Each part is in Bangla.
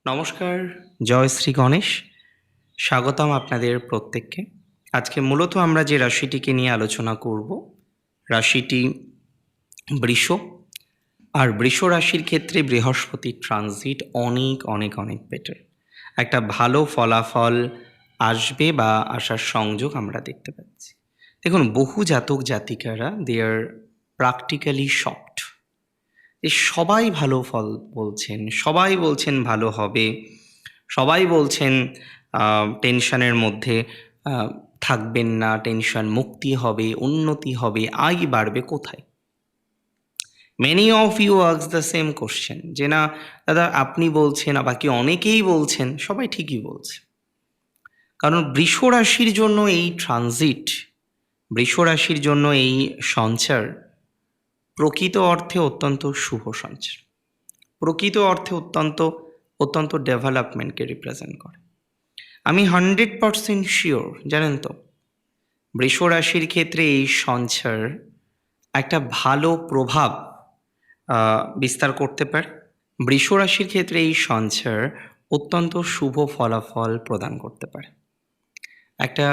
নমস্কার, জয় শ্রী গণেশ। স্বাগতম আপনাদের প্রত্যেককে। আজকে মূলত আমরা যে রাশিটিকে নিয়ে আলোচনা করব, রাশিটি বৃষ। আর বৃষ রাশির ক্ষেত্রে বৃহস্পতির ট্রানজিট অনেক অনেক অনেক বেটার। একটা ভালো ফলাফল আসবে বা আসার সংযোগ আমরা দেখতে পাচ্ছি। দেখুন, বহু জাতক জাতিকারা দে আর প্র্যাকটিক্যালি শকড। সবাই ভালো ফল বলছেন, সবাই বলছেন ভালো হবে, সবাই বলছেন টেনশনের মধ্যে আহ, থাকবেন না, টেনশন মুক্তি হবে, উন্নতি হবে, আয় বাড়বে। কোথায়? Many of you ask the same question যে না দাদা, আপনি বলছেন, বাকি অনেকেই বলছেন, সবাই ঠিকই বলছে। কারণ বৃষ রাশির জন্য এই ট্রানজিট, বৃষ রাশির জন্য এই সঞ্চার প্রকৃত অর্থে অত্যন্ত শুভ সঞ্চার, প্রকৃত অর্থে অত্যন্ত অত্যন্ত ডেভেলপমেন্টকে রিপ্রেজেন্ট করে। আমি 100% শিওর, জানেন তো, বৃষ রাশির ক্ষেত্রে এই সঞ্চার একটা ভালো প্রভাব বিস্তার করতে পারে। বৃষ রাশির ক্ষেত্রে এই সঞ্চার অত্যন্ত শুভ ফলাফল প্রদান করতে পারে। একটা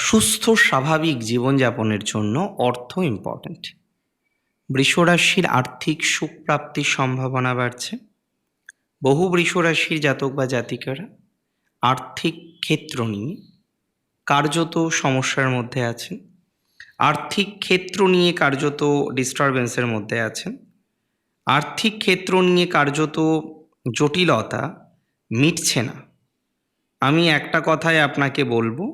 সুস্থ স্বাভাবিক জীবনযাপনের জন্য অর্থ ইম্পর্ট্যান্ট। বৃষ রাশির আর্থিক সুখ প্রাপ্তির সম্ভাবনা বাড়ছে। বহু বৃষ রাশির জাতক বা জাতিকারা আর্থিক ক্ষেত্র নিয়ে কার্যত সমস্যার মধ্যে আছেন, আর্থিক ক্ষেত্র নিয়ে কার্যত ডিস্টারবেন্সের মধ্যে আছেন, আর্থিক ক্ষেত্র নিয়ে কার্যত জটিলতা মিটছে না। আমি একটা কথায় আপনাকে বলবো,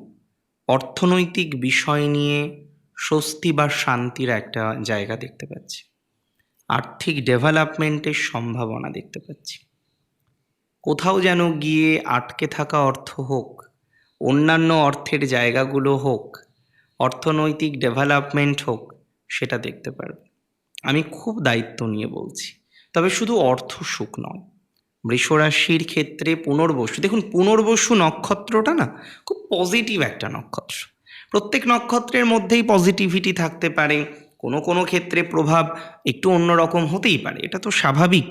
অর্থনৈতিক বিষয় নিয়ে স্বস্তি বা শান্তির একটা জায়গা দেখতে পাচ্ছি, আর্থিক ডেভেলপমেন্টের সম্ভাবনা দেখতে পাচ্ছি। কোথাও যেন গিয়ে আটকে থাকা অর্থ হোক, অন্যান্য অর্থের জায়গাগুলো হোক, অর্থনৈতিক ডেভেলপমেন্ট হোক, সেটা দেখতে পারবে। আমি খুব দায়িত্ব নিয়ে বলছি। তবে শুধু অর্থ সুখ নয়, বৃষরাশির ক্ষেত্রে পুনর্বসু, দেখুন পুনর্বসু নক্ষত্রটা না খুব পজিটিভ একটা নক্ষত্র। প্রত্যেক নক্ষত্রের মধ্যেই পজিটিভিটি থাকতে পারে, কোনো কোনো ক্ষেত্রে প্রভাব একটু অন্যরকম হতেই পারে, এটা তো স্বাভাবিক।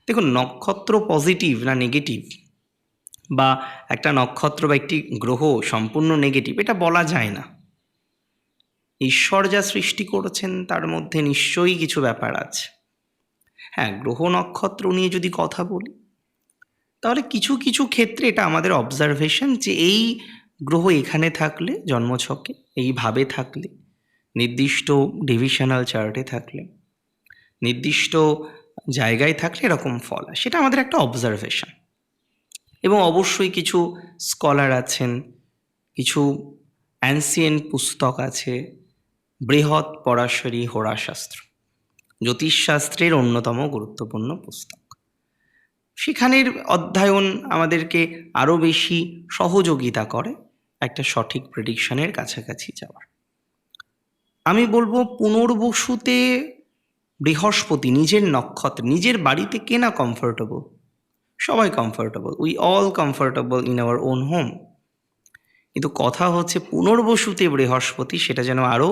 দেখুন, নক্ষত্র পজিটিভ না নেগেটিভ, বা একটা নক্ষত্র বা একটি গ্রহ সম্পূর্ণ নেগেটিভ, এটা বলা যায় না। ঈশ্বর যা সৃষ্টি করেছেন তার মধ্যে নিশ্চয়ই কিছু ব্যাপার আছে। হ্যাঁ, গ্রহ নক্ষত্র নিয়ে যদি কথা বলি, তাহলে কিছু কিছু ক্ষেত্রে এটা আমাদের অবজারভেশন যে এই গ্রহ এখানে থাকলে জন্মছকে, এইভাবে থাকলে, নির্দিষ্ট ডিভিশনাল চার্টে থাকলে, নির্দিষ্ট জায়গায় থাকলে এরকম ফল হয়, সেটা আমাদের একটা অবজারভেশন। এবং অবশ্যই কিছু স্কলার আছেন, কিছু অ্যানসিয়েন্ট পুস্তক আছে, বৃহৎ পরাশরী হোরাশাস্ত্র, জ্যোতিষশাস্ত্রের অন্যতম গুরুত্বপূর্ণ পুস্তক। সেখানের অধ্যয়ন আমাদেরকে আরও বেশি সহযোগিতা করে একটা সঠিক প্রেডিকশনের কাছাকাছি যাওয়ার। আমি বলবো, পুনর্বসুতে বৃহস্পতি নিজের নক্ষত্র, নিজের বাড়িতে কে না কমফোর্টেবল? সবাই comfortable, we all comfortable in our own home. কিন্তু কথা হচ্ছে পুনর্বসুতে বৃহস্পতি সেটা যেন আরও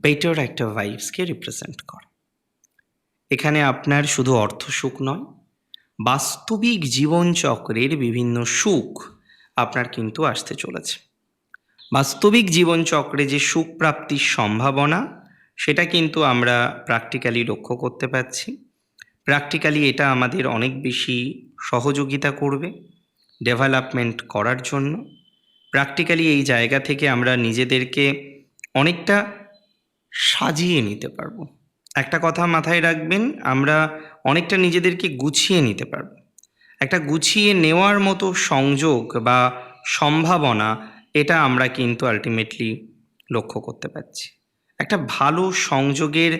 বেটার একটা ভাইবসকে রিপ্রেজেন্ট করে। এখানে আপনার শুধু অর্থ সুখ নয়, বাস্তবিক জীবনচক্রের বিভিন্ন সুখ আপনার কিন্তু আসতে চলেছে। বাস্তবিক জীবনচক্রে যে সুখ প্রাপ্তির সম্ভাবনা, সেটা কিন্তু আমরা প্র্যাকটিক্যালি লক্ষ্য করতে পারছি। প্র্যাকটিক্যালি এটা আমাদের অনেক বেশি সহযোগিতা করবে ডেভেলপমেন্ট করার জন্য। প্র্যাকটিক্যালি এই জায়গা থেকে আমরা নিজেদেরকে অনেকটা সাজিয়ে নিতে পারবো। একটা কথা মাথায় রাখবেন, আমরা অনেকটা নিজেদেরকে গুছিয়ে নিতে পারবো। একটা গুছিয়ে নেওয়ার মতো সংযোগ বা সম্ভাবনা, এটা আমরা কিন্তু আলটিমেটলি লক্ষ্য করতে পারছি। একটা ভালো সংযোগের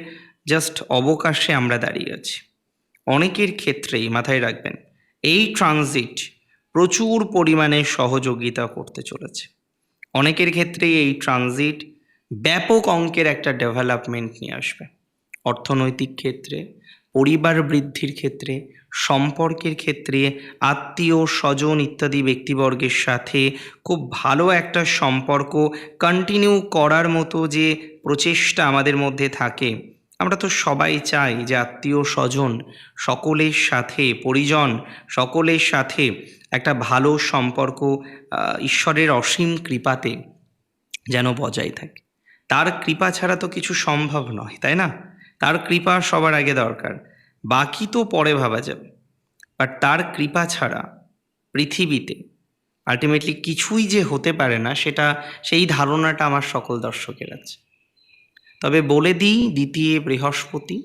জাস্ট অবকাশে আমরা দাঁড়িয়ে আছি। অনেকের ক্ষেত্রেই মাথায় রাখবেন, এই ট্রানজিট প্রচুর পরিমাণে সহযোগিতা করতে চলেছে। অনেকের ক্ষেত্রেই এই ট্রানজিট ব্যাপক অঙ্কের একটা ডেভেলপমেন্ট নিয়ে আসবে। অর্থনৈতিক ক্ষেত্রে, পরিবার বৃদ্ধির ক্ষেত্রে, সম্পর্কের ক্ষেত্রে, আত্মীয় স্বজন ইত্যাদি ব্যক্তিবর্গের সাথে খুব ভালো একটা সম্পর্ক কন্টিনিউ করার মতো যে প্রচেষ্টা আমাদের মধ্যে থাকে, আমরা তো সবাই চাই যে আত্মীয় স্বজন সকলের সাথে, পরিজন সকলের সাথে একটা ভালো সম্পর্ক ঈশ্বরের অসীম কৃপাতে যেন বজায় থাকে। তার কৃপা ছাড়া তো কিছু সম্ভব নয়, তাই না? তার কৃপা সবার আগে দরকার, বাকি তো পরে ভাবা যাবে। বাট তার কৃপা ছাড়া পৃথিবীতে আলটিমেটলি কিছুই যে হতে পারে না, সেই ধারণাটা আমার সকল দর্শকের আছে। তবে বলে দিই, দ্বিতীয় বৃহস্পতি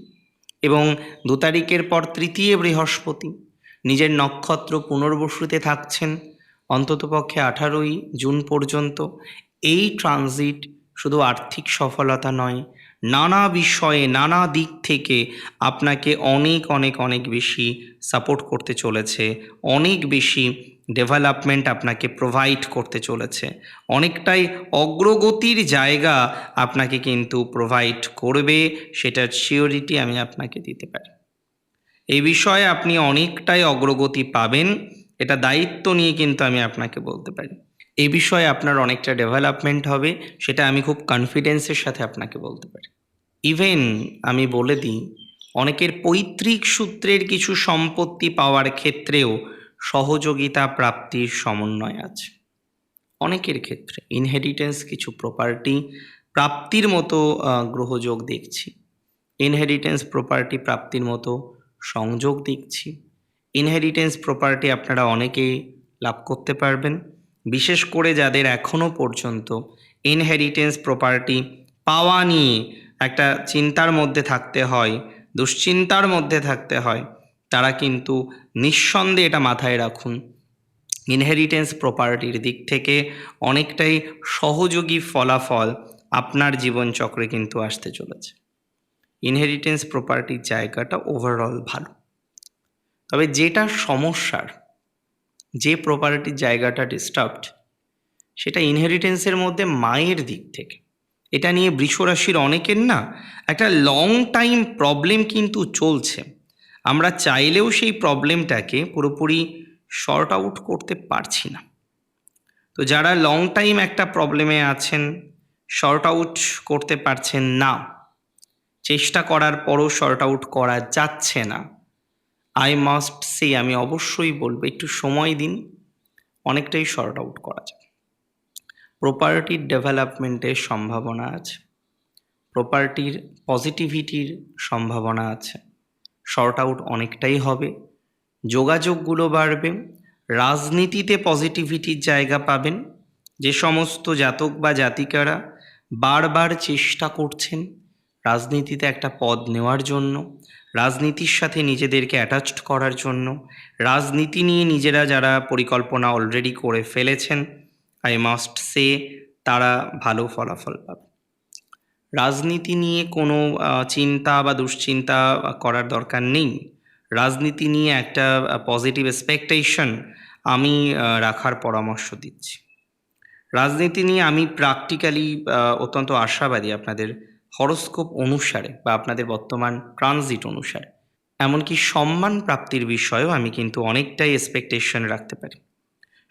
এবং 2 তারিখের পর তৃতীয় বৃহস্পতি নিজের নক্ষত্র পুনর্বসুতে থাকছেন অন্ততপক্ষে 18ই জুন পর্যন্ত। এই ট্রানজিট শুধু আর্থিক সফলতা নয়, নানা বিষয়ে নানা দিক থেকে আপনাকে অনেক অনেক অনেক বেশি সাপোর্ট করতে চলেছে, অনেক বেশি ডেভেলপমেন্ট আপনাকে প্রোভাইড করতে চলেছে, অনেকটাই অগ্রগতির জায়গা আপনাকে কিন্তু প্রোভাইড করবে, সেটার সিওরিটি আমি আপনাকে দিতে পারি। এই বিষয়ে আপনি অনেকটাই অগ্রগতি পাবেন, এটা দায়িত্ব নিয়ে কিন্তু আমি আপনাকে বলতে পারি। এই বিষয়ে আপনার অনেকটা ডেভেলপমেন্ট হবে, সেটা আমি খুব কনফিডেন্সের সাথে আপনাকে বলতে পারি। ইভেন আমি বলে দিই, অনেকের পৈতৃক সূত্রের কিছু সম্পত্তি পাওয়ার ক্ষেত্রেও সহযোগিতা প্রাপ্তির সমন্বয় আছে। অনেকের ক্ষেত্রে ইনহেরিটেন্স কিছু প্রপার্টি প্রাপ্তির মতো গ্রহযোগ দেখছি, ইনহেরিটেন্স প্রপার্টি প্রাপ্তির মতো সংযোগ দেখছি। ইনহেরিটেন্স প্রপার্টি আপনারা অনেকেই লাভ করতে পারবেন, বিশেষ করে যাদের এখনও পর্যন্ত ইনহেরিটেন্স প্রপার্টি পাওয়া নিয়ে একটা চিন্তার মধ্যে থাকতে হয়, দুশ্চিন্তার মধ্যে থাকতে হয়, তারা কিন্তু নিঃসন্দেহে এটা মাথায় রাখুন, ইনহেরিটেন্স প্রপার্টির দিক থেকে অনেকটাই সহযোগী ফলাফল আপনার জীবনচক্রে কিন্তু আসতে চলেছে। ইনহেরিটেন্স প্রপার্টির জায়গাটা ওভারঅল ভালো, তবে যেটা সমস্যার, যে প্রপার্টির জায়গাটা ডিস্টার্বড, সেটা ইনহেরিটেন্সের মধ্যে মায়ের দিক থেকে। এটা নিয়ে বৃষ রাশির অনেকের না একটা লং টাইম প্রবলেম কিন্তু চলছে। আমরা চাইলেও সেই প্রবলেমটাকে পুরোপুরি শর্ট আউট করতে পারছি না। তো যারা লং টাইম একটা প্রবলেমে আছেন, শর্ট আউট করতে পারছেন না, চেষ্টা করার পরও শর্ট আউট করা যাচ্ছে না, আই মাস্ট সে, আমি অবশ্যই বলবো একটু সময় দিন, অনেকটাই শর্ট আউট করা যায়। প্রপার্টির ডেভেলপমেন্টের সম্ভাবনা আছে, প্রপার্টির পজিটিভিটির সম্ভাবনা আছে, শর্ট আউট অনেকটাই হবে, যোগাযোগগুলো বাড়বে, রাজনীতিতে পজিটিভিটির জায়গা পাবেন। যে সমস্ত জাতক বা জাতিকারা বারবার চেষ্টা করছেন রাজনীতিতে একটা পদ নেওয়ার জন্য, রাজনীতির সাথে নিজেদেরকে অ্যাটাচড করার জন্য, রাজনীতি নিয়ে নিজেরা যারা পরিকল্পনা অলরেডি করে ফেলেছেন, আই মাস্ট সে তারা ভালো ফলাফল পাবে। রাজনীতি নিয়ে কোনো চিন্তা বা দুশ্চিন্তা করার দরকার নেই। রাজনীতি নিয়ে একটা পজিটিভ এক্সপেকটেশন আমি রাখার পরামর্শ দিচ্ছি। রাজনীতি নিয়ে আমি প্র্যাকটিক্যালি অত্যন্ত আশাবাদী আপনাদের হরোস্কোপ অনুসারে বা আপনাদের বর্তমান ট্রানজিট অনুসারে। এমনকি সম্মান প্রাপ্তির বিষয়েও আমি কিন্তু অনেকটাই এক্সপেকটেশন রাখতে পারি।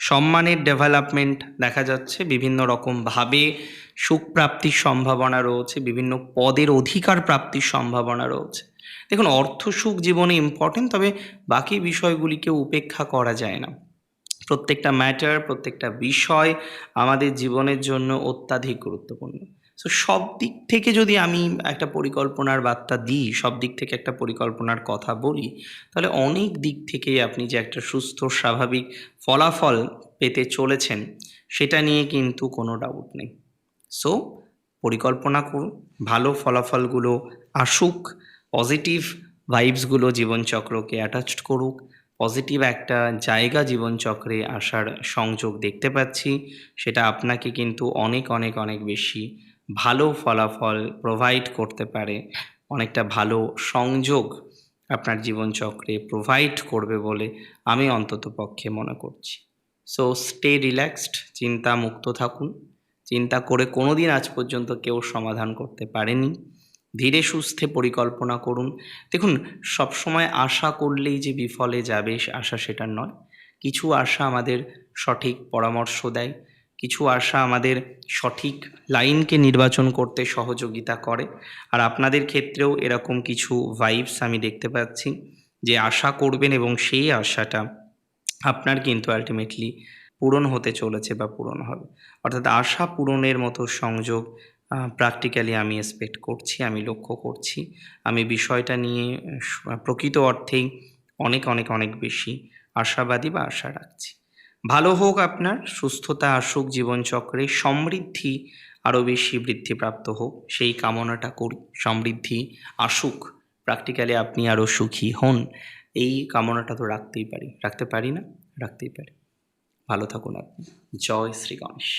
সম্মানের ডেভেলপমেন্ট দেখা যাচ্ছে, বিভিন্ন রকমভাবে সুখ প্রাপ্তির সম্ভাবনা রয়েছে, বিভিন্ন পদের অধিকার প্রাপ্তির সম্ভাবনা রয়েছে। দেখুন, অর্থ সুখ জীবনে ইম্পর্টেন্ট, তবে বাকি বিষয়গুলিকে উপেক্ষা করা যায় না। প্রত্যেকটা ম্যাটার, প্রত্যেকটা বিষয় আমাদের জীবনের জন্য অত্যাধিক গুরুত্বপূর্ণ। সো সব দিক থেকে যদি আমি একটা পরিকল্পনার বার্তা দিই, সব দিক থেকে একটা পরিকল্পনার কথা বলি, তাহলে অনেক দিক থেকেই আপনি যে একটা সুস্থ স্বাভাবিক ফলাফল পেতে চলেছেন, সেটা নিয়ে কিন্তু কোনো ডাউট নেই। সো পরিকল্পনা করুন, ভালো ফলাফলগুলো আসুক, পজিটিভ ভাইবসগুলো জীবনচক্রকে অ্যাটাচড করুক, পজিটিভ একটা জায়গা জীবনচক্রে আসার সংযোগ দেখতে পাচ্ছি, সেটা আপনাকে কিন্তু অনেক অনেক অনেক বেশি ভালো ফলাফল প্রোভাইড করতে পারে, অনেকটা ভালো সংযোগ আপনার জীবনচক্রে প্রোভাইড করবে বলে আমি অন্ততপক্ষে মনে করছি। সো স্টে রিল্যাক্সড, চিন্তা মুক্ত থাকুন। চিন্তা করে কোনো দিন আজ পর্যন্ত কেউ সমাধান করতে পারেনি। ধীরে সুস্থে পরিকল্পনা করুন। দেখুন, সবসময় আশা করলেই যে বিফলে যাবে আশা সেটা নয়। কিছু আশা আমাদের সঠিক পরামর্শ দেয়, কিছু আশা আমাদের সঠিক লাইনকে নির্বাচন করতে সহযোগিতা করে। আর আপনাদের ক্ষেত্রেও এরকম কিছু ভাইবস আমি দেখতে পাচ্ছি যে আশা করবেন এবং সেই আশাটা আপনার কিন্তু আল্টিমেটলি পূরণ হতে চলেছে বা পূরণ হবে। অর্থাৎ আশা পূরণের মতো সংযোগ প্র্যাকটিক্যালি আমি এক্সপেক্ট করছি, আমি লক্ষ্য করছি। আমি বিষয়টা নিয়ে প্রকৃত অর্থেই অনেক, অনেক, অনেক বেশি আশাবাদী বা আশা রাখছি। ভালো হোক আপনার, সুস্থতা আসুক জীবনচক্রে, সমৃদ্ধি আরও বেশি বৃদ্ধিপ্রাপ্ত হোক সেই কামনাটা করি। সমৃদ্ধি আসুক, প্র্যাকটিক্যালি আপনি আরও সুখী হন, এই কামনাটা তো রাখতেই পারি। রাখতে পারি না? রাখতেই পারি। ভালো থাকুন আপনি। জয় শ্রী গণেশ।